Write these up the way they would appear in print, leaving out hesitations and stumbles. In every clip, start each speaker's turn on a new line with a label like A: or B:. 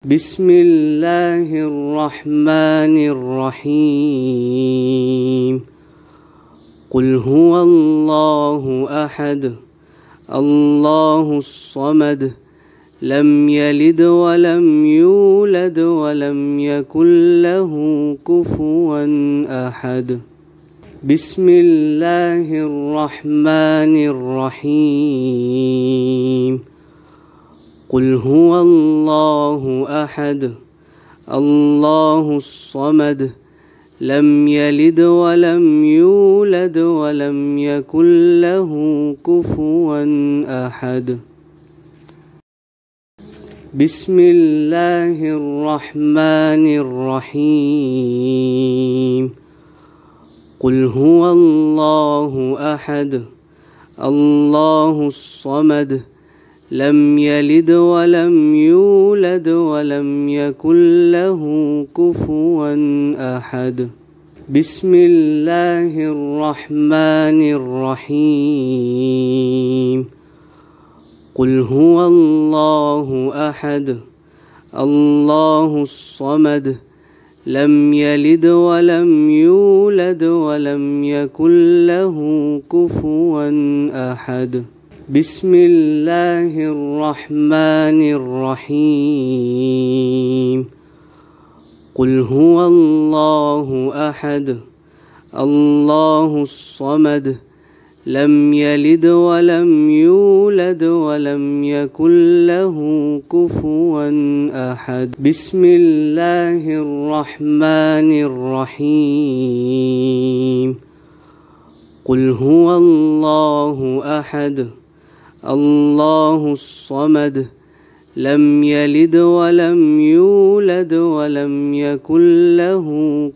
A: بسم الله الرحمن الرحيم. قل هو الله أحد الله الصمد لم يلد ولم يولد ولم يكن له كفوا أحد. بسم الله الرحمن الرحيم. قل هو الله أحد الله الصمد لم يلد ولم يولد ولم يكن له كفوا أحد. بسم الله الرحمن الرحيم. قل هو الله أحد الله الصمد لم يلد ولم يولد ولم يكن له كفوا أحد. بسم الله الرحمن الرحيم. قل هو الله أحد الله الصمد لم يلد ولم يولد ولم يكن له كفوا أحد. بسم الله الرحمن الرحيم. قل هو الله أحد الله الصمد لم يلد ولم يولد ولم يكن له كفوا أحد. بسم الله الرحمن الرحيم. قل هو الله أحد الله الصمد لم يلد ولم يولد ولم يكن له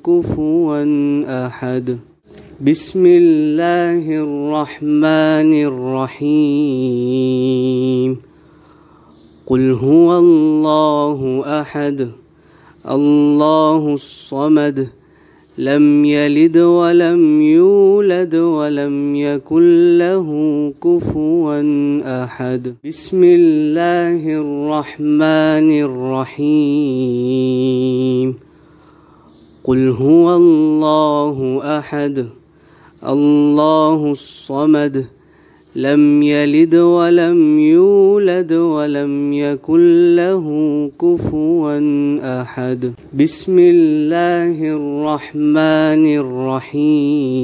A: كفوا أحد. بسم الله الرحمن الرحيم. قل هو الله أحد الله الصمد لم يلد ولم يولد ولم يكن له كفوا أحد. بسم الله الرحمن الرحيم. قل هو الله أحد الله الصمد لم يلد ولم يولد ولم يكن له كفوا أحد. بسم الله الرحمن الرحيم.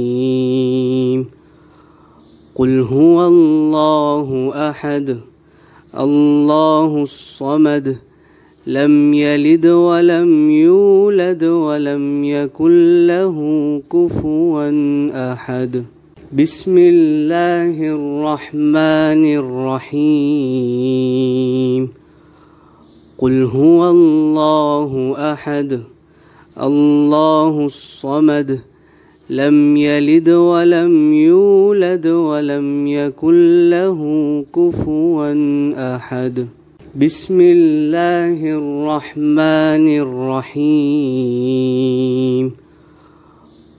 A: قل هو الله أحد الله الصمد لم يلد ولم يولد ولم يكن له كفوا أحد. بسم الله الرحمن الرحيم. قل هو الله أحد الله الصمد لم يلد ولم يولد ولم يكن له كفوا أحد. بسم الله الرحمن الرحيم.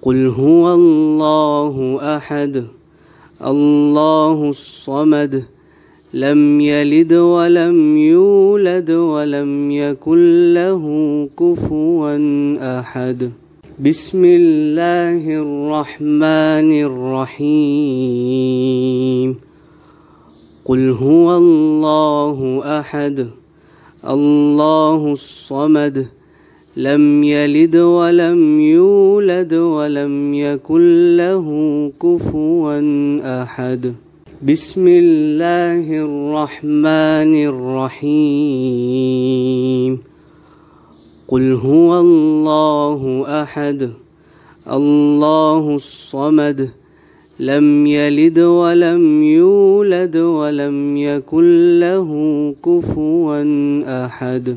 A: قل هو الله أحد الله الصمد لم يلد ولم يولد ولم يكن له كفوا أحد. بسم الله الرحمن الرحيم. قل هو الله أحد الله الصمد لم يلد ولم يولد ولم يكن له كفوا أحد. بسم الله الرحمن الرحيم. قل هو الله أحد الله الصمد لم يلد ولم يولد ولم يكن له كفوا أحد.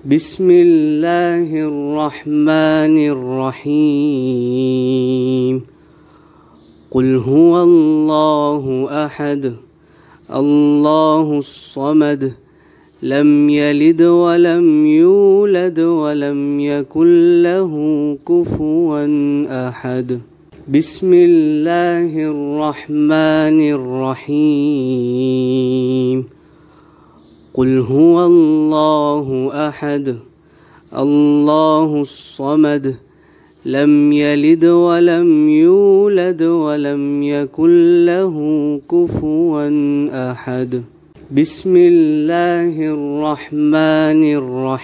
A: بسم الله الرحمن الرحيم. قل هو الله أحد الله الصمد لم يلد ولم يولد ولم يكن له كفوا أحد. بسم الله الرحمن الرحيم. قل هو الله أحد الله الصمد لم يلد ولم يولد ولم يكن له كفوا أحد. بسم الله الرحمن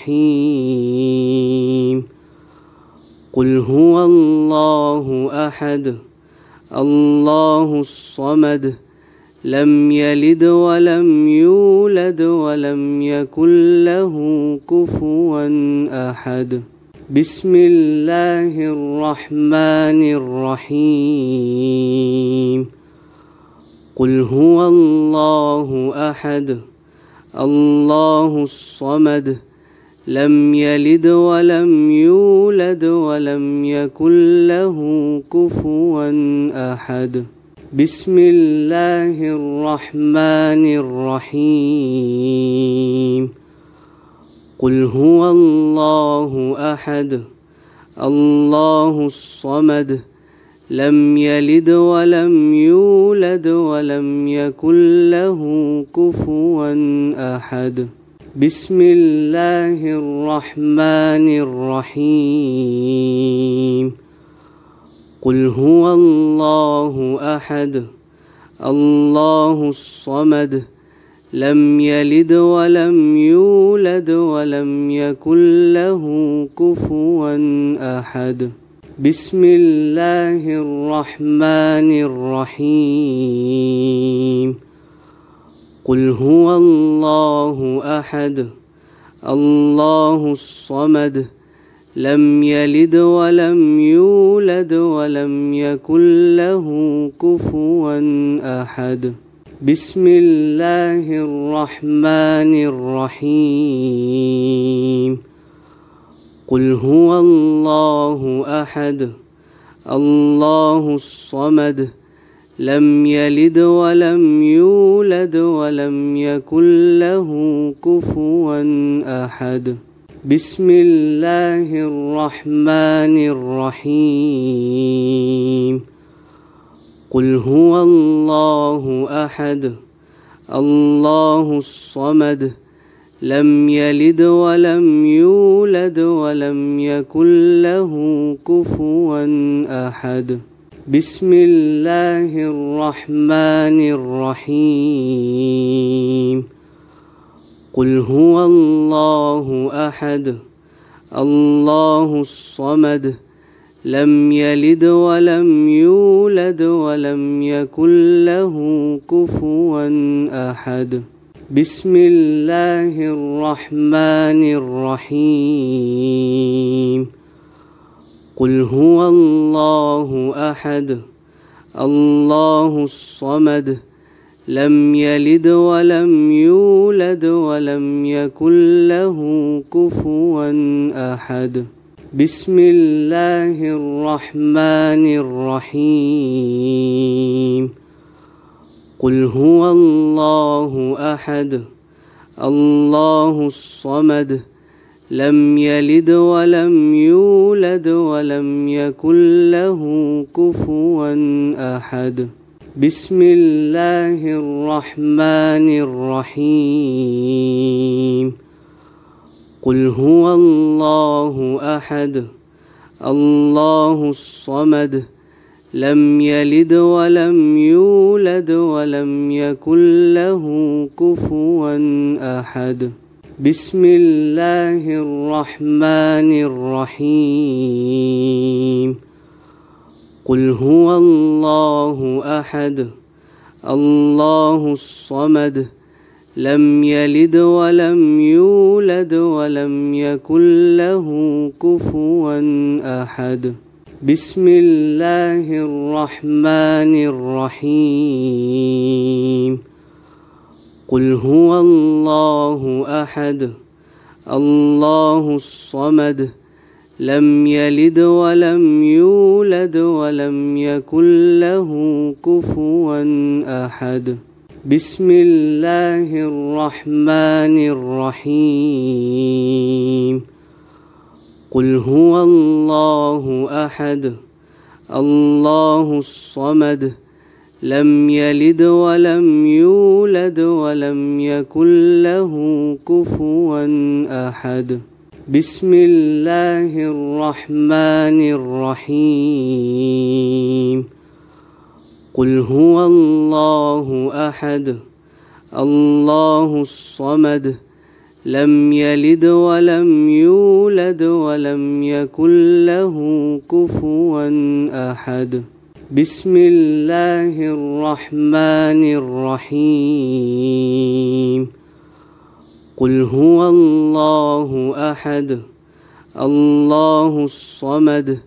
A: الرحيم. قل هو الله أحد الله الصمد لم يلد ولم يولد ولم يكن له كفوا أحد. بسم الله الرحمن الرحيم. قل هو الله أحد الله الصمد لم يلد ولم يولد ولم يكن له كفوا أحد. بسم الله الرحمن الرحيم. قل هو الله أحد الله الصمد لم يلد ولم يولد ولم يكن له كفوا أحد. بسم الله الرحمن الرحيم. قل هو الله أحد الله الصمد لم يلد ولم يولد ولم يكن له كفوا أحد. بسم الله الرحمن الرحيم. قل هو الله أحد الله الصمد لم يلد ولم يولد ولم يكن له كفوا أحد. بسم الله الرحمن الرحيم. قل هو الله أحد الله الصمد لم يلد ولم يولد ولم يكن له كفوا أحد. بسم الله الرحمن الرحيم. قل هو الله أحد الله الصمد لم يلد ولم يولد ولم يكن له كفوا أحد. بسم الله الرحمن الرحيم. قل هو الله أحد الله الصمد لم يلد ولم يولد ولم يكن له كفوا أحد. بسم الله الرحمن الرحيم. قل هو الله أحد الله الصمد لم يلد ولم يولد ولم يكن له كفوا أحد. بسم الله الرحمن الرحيم. قل هو الله أحد الله الصمد لم يلد ولم يولد ولم يكن له كفوا أحد. بسم الله الرحمن الرحيم. قل هو الله أحد الله الصمد لم يلد ولم يولد ولم يكن له كفوا أحد. بسم الله الرحمن الرحيم. قل هو الله أحد الله الصمد لم يلد ولم يولد ولم يكن له كفوا أحد. بسم الله الرحمن الرحيم. قل هو الله أحد الله الصمد لم يلد ولم يولد ولم يكن له كفوا أحد. بسم الله الرحمن الرحيم. قل هو الله أحد الله الصمد لم يلد ولم يولد ولم يكن له كفوا أحد. بسم الله الرحمن الرحيم قل هو الله أحد الله الصمد لم يلد ولم يولد ولم يكن له كفوا أحد بسم الله الرحمن الرحيم قل هو الله أحد الله الصمد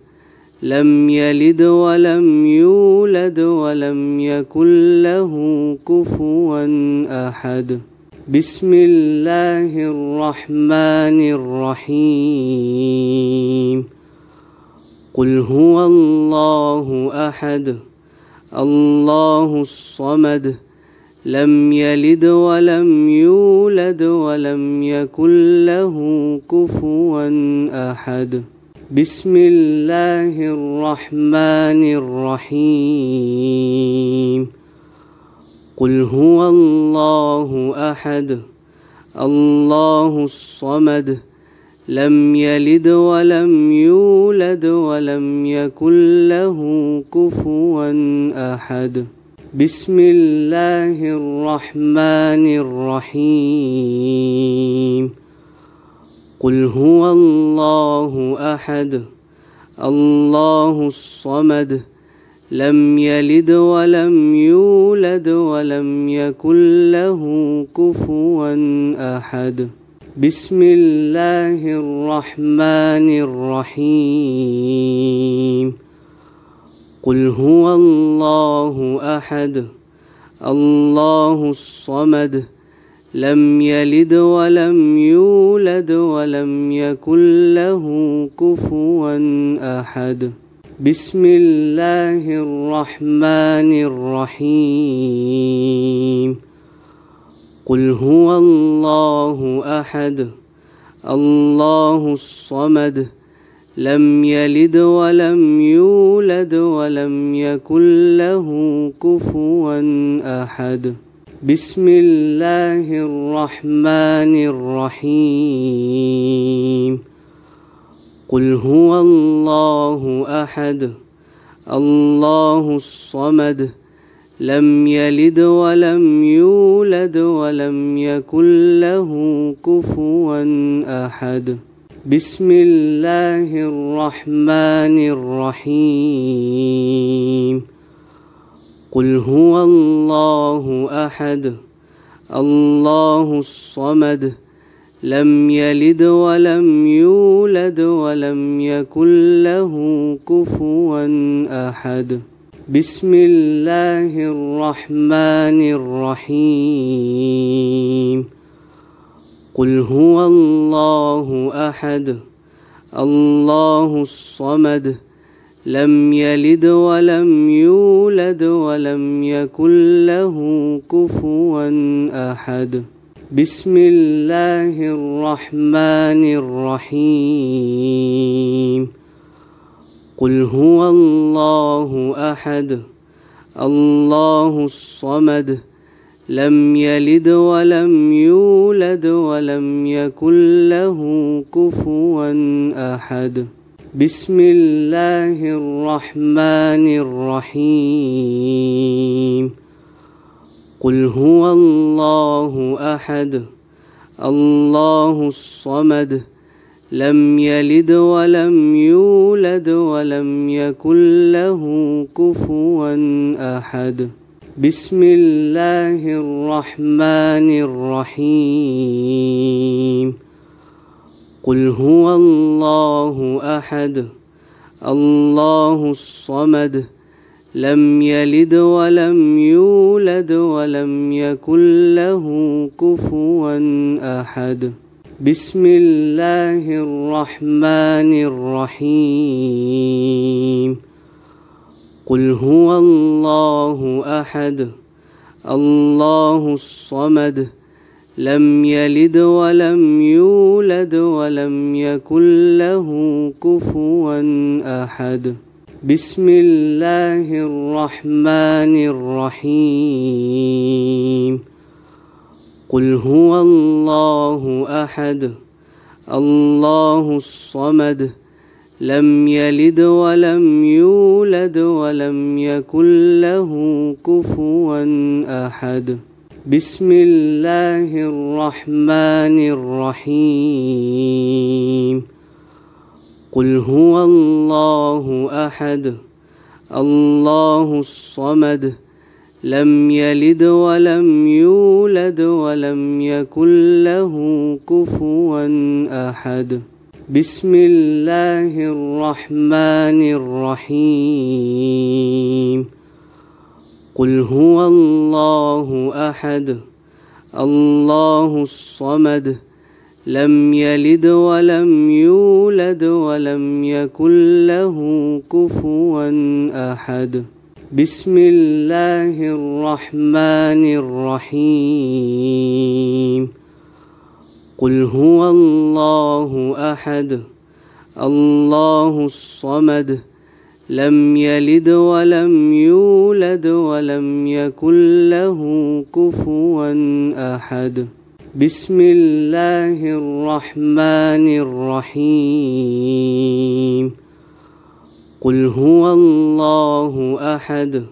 A: لم يلد ولم يولد ولم يكن له كفوا أحد بسم الله الرحمن الرحيم قل هو الله أحد الله الصمد لم يلد ولم يولد ولم يكن له كفوا أحد بسم الله الرحمن الرحيم قل هو الله أحد الله الصمد لم يلد ولم يولد ولم يكن له كفوا أحد بسم الله الرحمن الرحيم قل هو الله أحد الله الصمد لم يلد ولم يولد ولم يكن له كفوا أحد بسم الله الرحمن الرحيم قل هو الله أحد الله الصمد لم يلد ولم يولد ولم يكن له كفوا أحد بسم الله الرحمن الرحيم قل هو الله أحد الله الصمد لم يلد ولم يولد ولم يكن له كفوا أحد بسم الله الرحمن الرحيم قل هو الله أحد الله الصمد لم يلد ولم يولد ولم يكن له كفوا أحد بسم الله الرحمن الرحيم قل هو الله أحد الله الصمد لم يلد ولم يولد ولم يكن له كفوا أحد بسم الله الرحمن الرحيم قل هو الله أحد الله الصمد لم يلد ولم يولد ولم يكن له كفوا أحد بسم الله الرحمن الرحيم قل هو الله أحد الله الصمد لم يلد ولم يولد ولم يكن له كفوا أحد بسم الله الرحمن الرحيم قل هو الله أحد الله الصمد لم يلد ولم يولد ولم يكن له كفوا أحد بسم الله الرحمن الرحيم قل هو الله أحد الله الصمد لم يلد ولم يولد ولم يكن له كفوا أحد بسم الله الرحمن الرحيم قل هو الله أحد الله الصمد لم يلد ولم يولد ولم يكن له كفوا أحد بسم الله الرحمن الرحيم قل هو الله أحد الله الصمد لم يلد ولم يولد ولم يكن له كفوا أحد. بسم الله الرحمن الرحيم. قل هو الله أحد الله الصمد لم يلد ولم يولد ولم يكن له كفوا أحد. بسم الله الرحمن الرحيم. قل هو الله أحد الله الصمد لم يلد ولم يولد ولم يكن له كفوا أحد. بسم الله الرحمن الرحيم. قل هو الله أحد الله الصمد لم يلد ولم يولد ولم يكن له كفوا أحد. بسم الله الرحمن الرحيم. قل هو الله أحد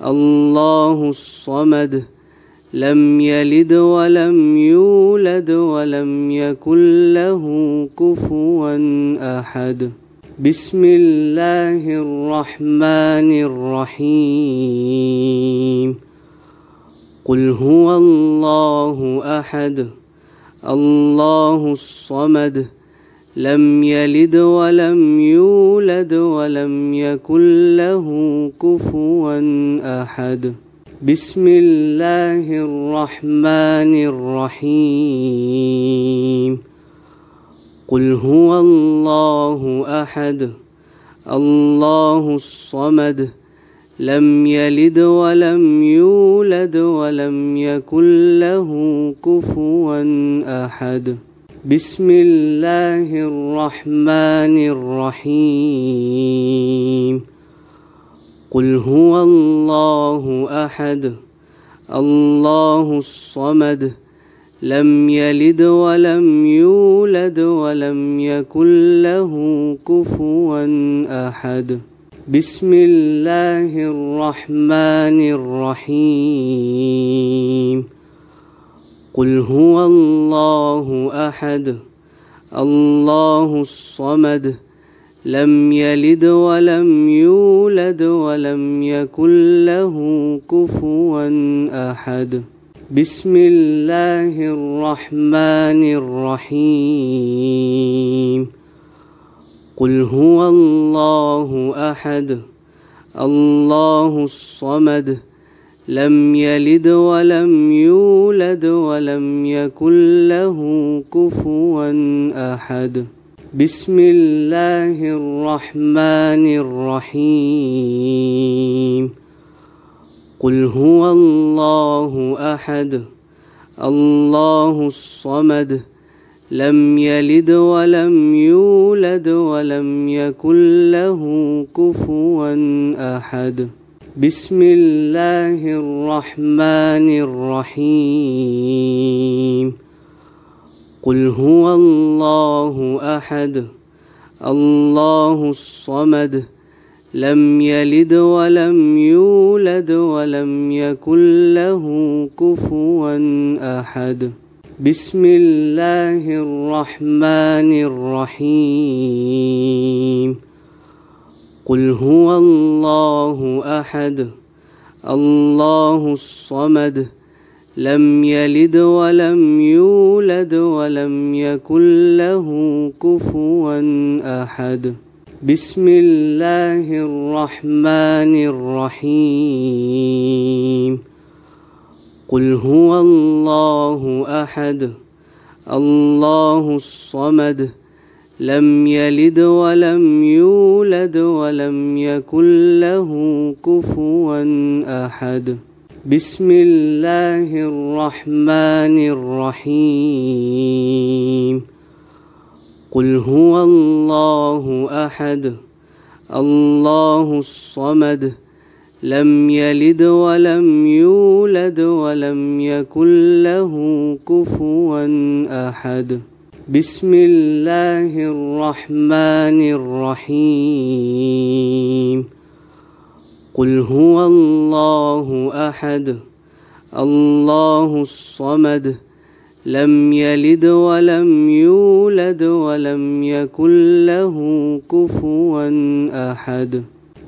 A: الله الصمد لم يلد ولم يولد ولم يكن له كفوا أحد. بسم الله الرحمن الرحيم. قل هو الله أحد الله الصمد لم يلد ولم يولد ولم يكن له كفوا أحد. بسم الله الرحمن الرحيم. قل هو الله أحد الله الصمد لم يلد ولم يولد ولم يكن له كفوا أحد. بسم الله الرحمن الرحيم. قل هو الله أحد الله الصمد لم يلد ولم يولد ولم يكن له كفوا أحد. بسم الله الرحمن الرحيم. قل هو الله أحد الله الصمد لم يلد ولم يولد ولم يكن له كفوا أحد. بسم الله الرحمن الرحيم. قل هو الله أحد الله الصمد لم يلد ولم يولد ولم يكن له كفوا أحد. بسم الله الرحمن الرحيم. قل هو الله أحد الله الصمد لم يلد ولم يولد ولم يكن له كفوا أحد. بسم الله الرحمن الرحيم. قل هو الله أحد الله الصمد لم يلد ولم يولد ولم يكن له كفوا أحد. بسم الله الرحمن الرحيم. قل هو الله أحد الله الصمد لم يلد ولم يولد ولم يكن له كفوا أحد. بسم الله الرحمن الرحيم. قل هو الله أحد الله الصمد لم يلد ولم يولد ولم يكن له كفوا أحد. بسم الله الرحمن الرحيم. قل هو الله أحد الله الصمد لم يلد ولم يولد ولم يكن له كفوا أحد. بسم الله الرحمن الرحيم قل هو الله أحد الله الصمد لم يلد ولم يولد ولم يكن له كفوا أحد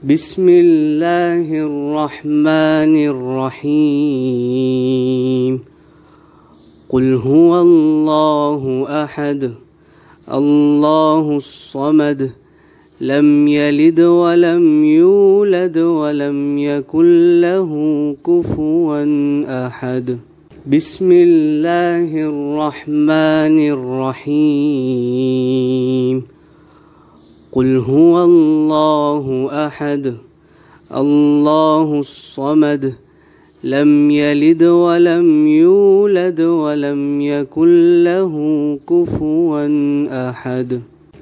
A: بسم الله الرحمن الرحيم قل هو الله أحد الله الصمد لم يلد ولم يولد ولم يكن له كفوا أحد بسم الله الرحمن الرحيم قل هو الله أحد الله الصمد لم يلد ولم يولد ولم يكن له كفوا أحد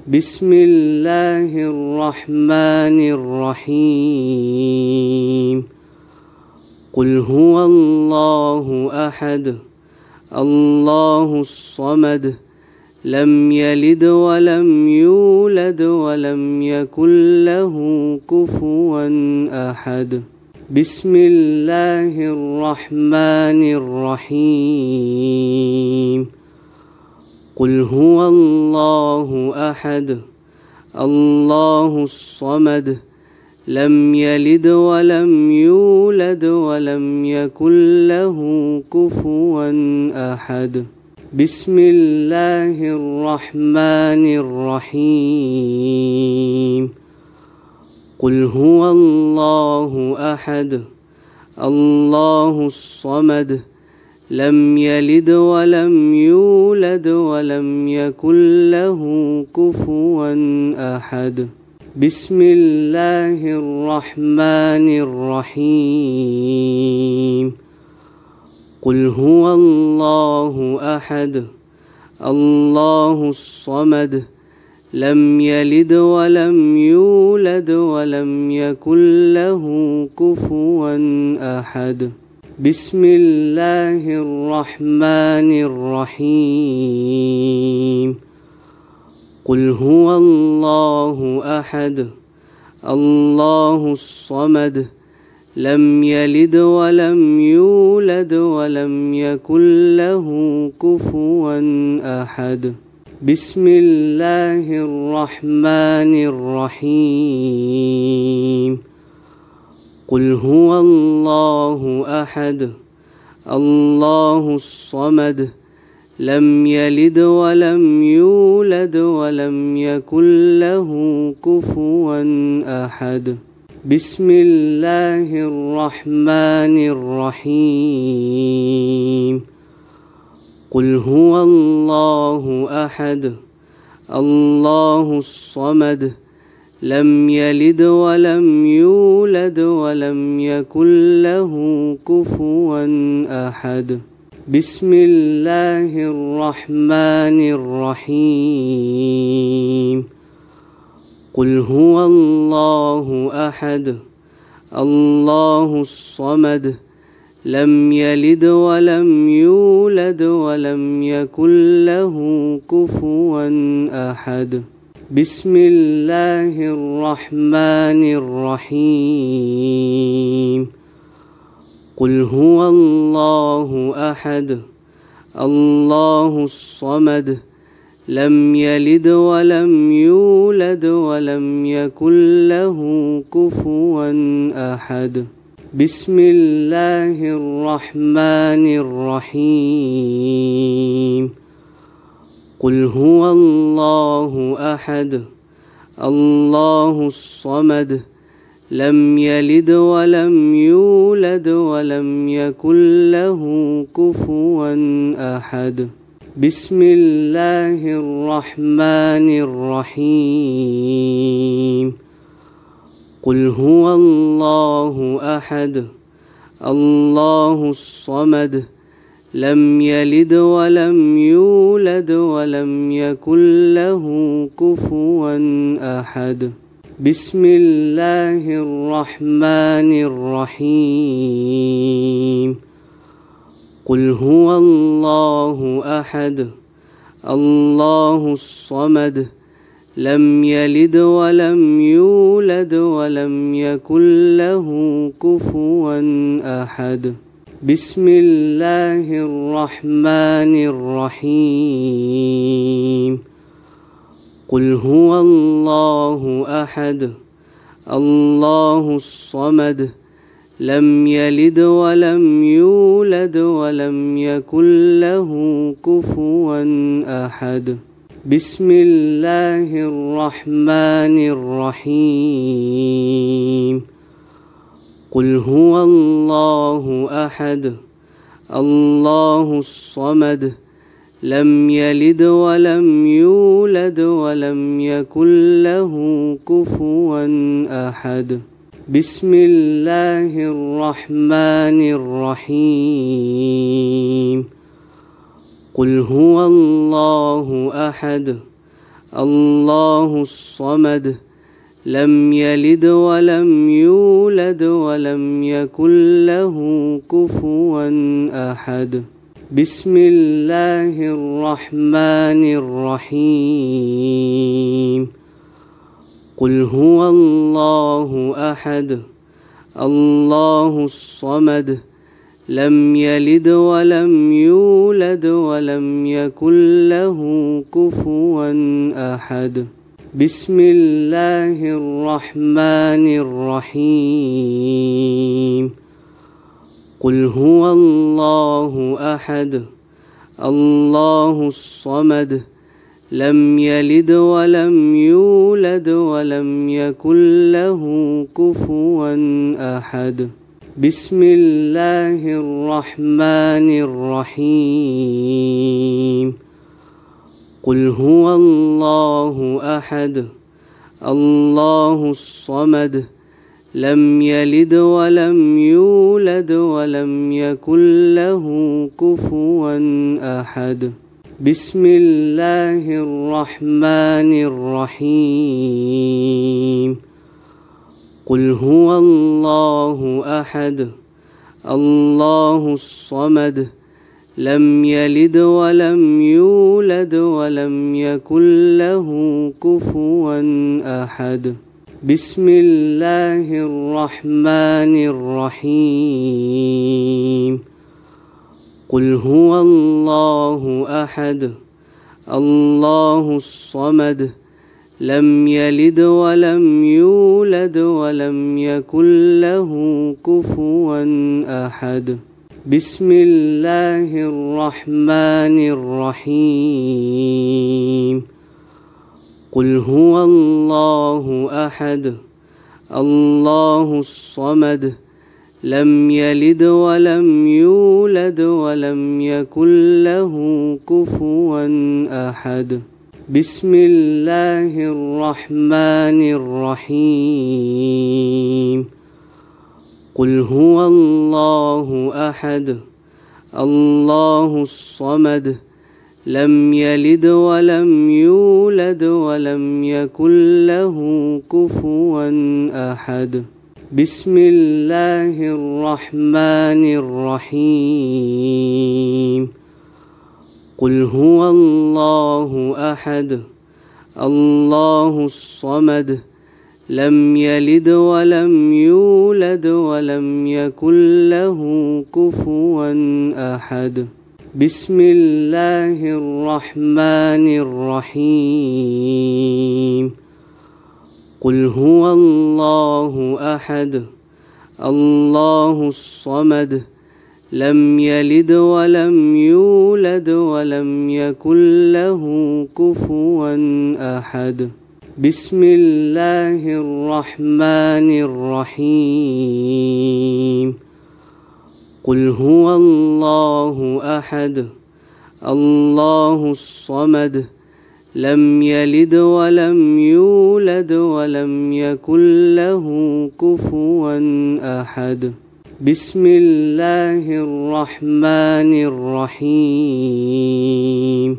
A: بسم الله الرحمن الرحيم قل هو الله أحد الله الصمد لم يلد ولم يولد ولم يكن له كفوا أحد بسم الله الرحمن الرحيم قل هو الله أحد الله الصمد لم يلد ولم يولد ولم يكن له كفوا أحد بسم الله الرحمن الرحيم قل هو الله أحد الله الصمد لم يلد ولم يولد ولم يكن له كفوا أحد بسم الله الرحمن الرحيم قل هو الله أحد الله الصمد لم يلد ولم يولد ولم يكن له كفوا أحد بسم الله الرحمن الرحيم قل هو الله أحد الله الصمد لم يلد ولم يولد ولم يكن له كفوا أحد بسم الله الرحمن الرحيم قل هو الله أحد الله الصمد لم يلد ولم يولد ولم يكن له كفوا أحد بسم الله الرحمن الرحيم قل هو الله أحد الله الصمد لم يلد ولم يولد ولم يكن له كفوا أحد بسم الله الرحمن الرحيم قل هو الله أحد الله الصمد لم يلد ولم يولد ولم يكن له كفوا أحد بسم الله الرحمن الرحيم قل هو الله أحد الله الصمد لم يلد ولم يولد ولم يكن له كفوا أحد بسم الله الرحمن الرحيم قل هو الله أحد الله الصمد لم يلد ولم يولد ولم يكن له كفوا أحد بسم الله الرحمن الرحيم قل هو الله أحد الله الصمد لم يلد ولم يولد ولم يكن له كفوا أحد بسم الله الرحمن الرحيم قل هو الله أحد الله الصمد لم يلد ولم يولد ولم يكن له كفوا أحد. بسم الله الرحمن الرحيم. قل هو الله أحد الله الصمد لم يلد ولم يولد ولم يكن له كفوا أحد. بسم الله الرحمن الرحيم. قل هو الله أحد الله الصمد لم يلد ولم يولد ولم يكن له كفوا أحد. بسم الله الرحمن الرحيم. قل هو الله أحد الله الصمد لم يلد ولم يولد ولم يكن له كفوا أحد. بسم الله الرحمن الرحيم. قل هو الله أحد الله الصمد لم يلد ولم يولد ولم يكن له كفوا أحد. بسم الله الرحمن الرحيم. قل هو الله أحد الله الصمد لم يلد ولم يولد ولم يكن له كفوا أحد. بسم الله الرحمن الرحيم. قل هو الله أحد الله الصمد لم يلد ولم يولد ولم يكن له كفوا أحد. بسم الله الرحمن الرحيم. قل هو الله أحد الله الصمد لم يلد ولم يولد ولم يكن له كفوا أحد. بسم الله الرحمن الرحيم. قل هو الله أحد الله الصمد لم يلد ولم يولد ولم يكن له كفوا أحد. بسم الله الرحمن الرحيم. قل هو الله أحد الله الصمد لم يلد ولم يولد ولم يكن له كفوا أحد. بسم الله الرحمن الرحيم. قل هو الله أحد الله الصمد لم يلد ولم يولد ولم يكن له كفوا أحد. بسم الله الرحمن الرحيم. قل هو الله أحد الله الصمد لم يلد ولم يولد ولم يكن له كفوا أحد. بسم الله الرحمن الرحيم. قل هو الله أحد الله الصمد لم يلد ولم يولد ولم يكن له كفوا أحد. بسم الله الرحمن الرحيم. قل هو الله أحد الله الصمد لم يلد ولم يولد ولم يكن له كفوا أحد. بسم الله الرحمن الرحيم.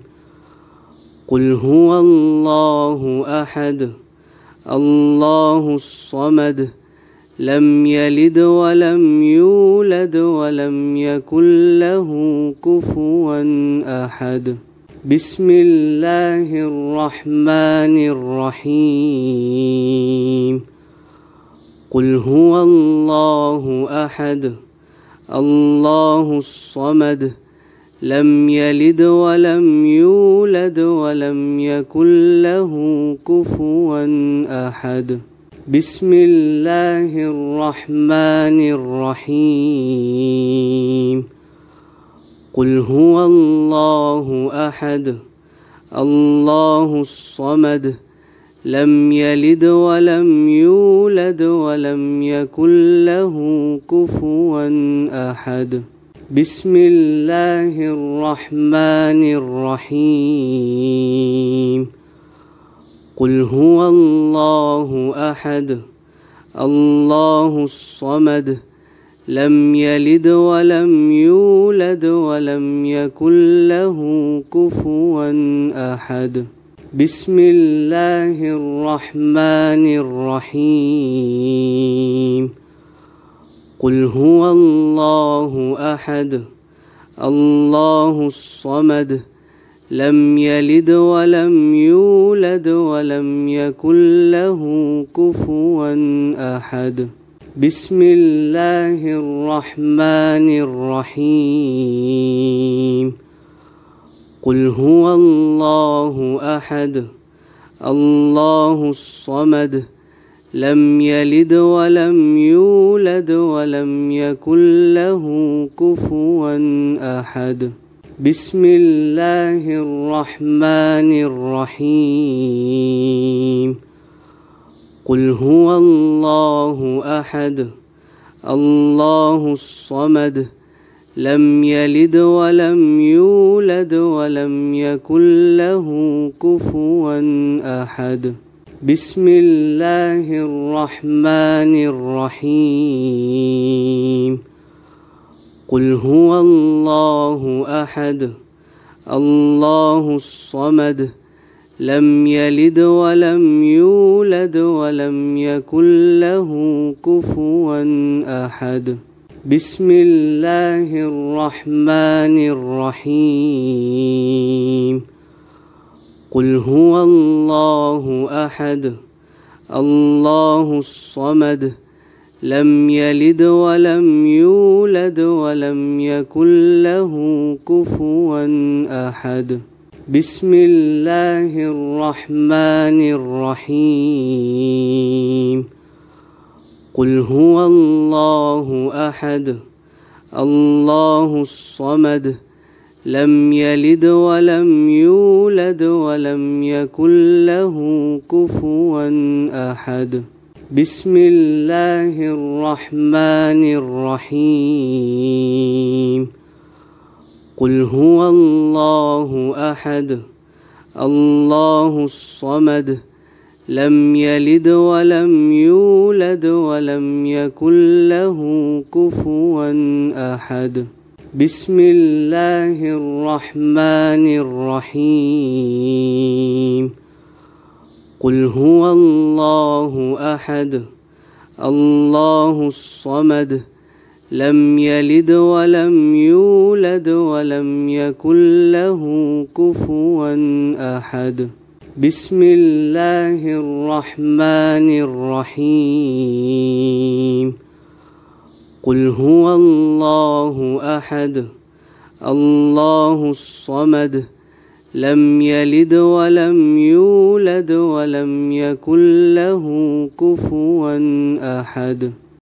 A: قل هو الله أحد الله الصمد لم يلد ولم يولد ولم يكن له كفوا أحد. بسم الله الرحمن الرحيم قل هو الله أحد الله الصمد لم يلد ولم يولد ولم يكن له كفوا أحد بسم الله الرحمن الرحيم قل هو الله أحد الله الصمد لم يلد ولم يولد ولم يكن له كفوا أحد بسم الله الرحمن الرحيم قل هو الله أحد الله الصمد لم يلد ولم يولد ولم يكن له كفوا أحد بسم الله الرحمن الرحيم قل هو الله أحد الله الصمد لم يلد ولم يولد ولم يكن له كفوا أحد بسم الله الرحمن الرحيم قل هو الله أحد الله الصمد لم يلد ولم يولد ولم يكن له كفوا أحد بسم الله الرحمن الرحيم قل هو الله أحد الله الصمد لم يلد ولم يولد ولم يكن له كفوا أحد بسم الله الرحمن الرحيم قل هو الله أحد الله الصمد لم يلد ولم يولد ولم يكن له كفوا أحد بسم الله الرحمن الرحيم قل هو الله أحد الله الصمد لم يلد ولم يولد ولم يكن له كفوا أحد بسم الله الرحمن الرحيم قل هو الله أحد الله الصمد لم يلد ولم يولد ولم يكن له كفوا أحد بسم الله الرحمن الرحيم قل هو الله أحد الله الصمد لم يلد ولم يولد ولم يكن له كفوا أحد بسم الله الرحمن الرحيم قل هو الله أحد الله الصمد لم يلد ولم يولد ولم يكن له كفوا أحد بسم الله الرحمن الرحيم قل هو الله أحد الله الصمد لم يلد ولم يولد ولم يكن له كفوا أحد